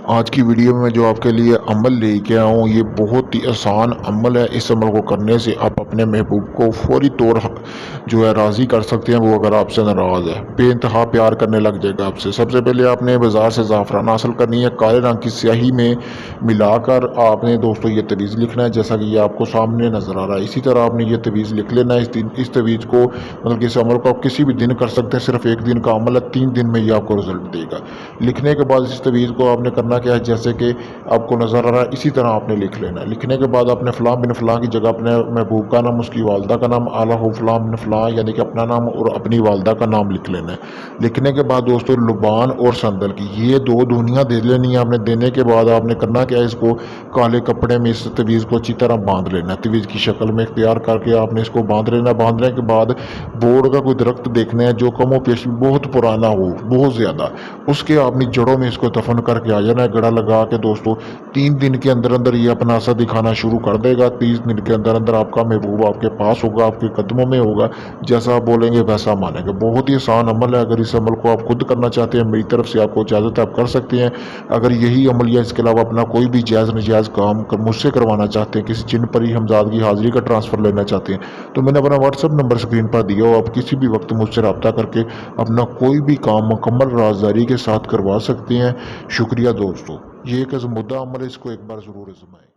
آج کی ویڈیو میں جو آپ کے لیے عمل لے کے آیا ہوں یہ بہت ہی آسان عمل ہے۔ اس عمل کو کرنے سے آپ اپنے محبوب کو فوری طور جو ہے راضی کر سکتے ہیں، وہ اگر آپ سے ناراض ہے، بے انتہا پیار کرنے لگ جائے گا آپ سے۔ سب سے پہلے آپ نے بازار سے زعفران حاصل کرنی ہے، کالے رنگ کی سیاہی میں ملا کر آپ نے دوستو یہ تویز لکھنا ہے، جیسا کہ یہ آپ کو سامنے نظر آ رہا ہے۔ اسی طرح آپ نے یہ تویز لکھ لینا ہے۔ اس تویز کو مطلب کہ اس عمل کو آپ کسی بھی دن کر سکتے ہیں، صرف ایک دن کا عمل ہے، 3 دن میں یہ آپ کو رزلٹ دے گا۔ لکھنے کے بعد اس تویز کو آپ نے کرنا کیا ہے، جیسے کہ آپ کو نظر آ رہا ہے اسی طرح آپ نے لکھ لینا ہے۔ لکھنے کے بعد آپ نے فلاں بن فلاں کی جگہ اپنے محبوب کا نام، اس کی والدہ کا نام، اعلیٰ ہو فلاں بن فلاں یعنی کہ اپنا نام اور اپنی والدہ کا نام لکھ لینا ہے۔ لکھنے کے بعد دوستو لبان اور سندل کی یہ 2 دھنیاں دے لینی ہے آپ نے۔ دینے کے بعد آپ نے کرنا کیا ہے، اس کو کالے کپڑے میں اس تویز کو اچھی طرح باندھ لینا ہے، تویز کی شکل میں اختیار کر کے آپ نے اس کو باندھ لینا ہے۔ باندھنے کے بعد بورڈ کا کوئی درخت دیکھنا ہے جو کم و بیش بہت پرانا ہو، بہت زیادہ، اس کے آپ نے جڑوں میں اس کو دفن کر کے آ جانا ہے گڑا لگا کے دوستو۔ 3 دن کے اندر اندر یہ اپنا اثر دکھانا شروع کر دے گا۔ 30 دن کے اندر اندر آپ کا محبوب آپ کے پاس ہوگا، آپ کے قدموں میں ہوگا، جیسا آپ بولیں گے ویسا مانیں گے۔ بہت ہی آسان عمل ہے، اگر اس عمل کو آپ خود کرنا چاہتے ہیں میری طرف سے آپ کو اجازت ہے، آپ کر سکتے ہیں۔ اگر یہی عمل یا اس کے علاوہ اپنا کوئی بھی جائز نجائز کام مجھ سے کروانا چاہتے ہیں، کسی جن پری ہمزاد کی حاضری کا ٹرانسفر لینا چاہتے ہیں، تو میں نے اپنا واٹس ایپ نمبر اسکرین پر دیا ہو، آپ کسی بھی وقت مجھ سے رابطہ کر کے اپنا کوئی بھی کام مکمل رازداری کے ساتھ کروا سکتے ہیں۔ شکریہ دوستو، یہ ایک مدعا عمل ہے، اس کو ایک بار ضرور آزمائیں۔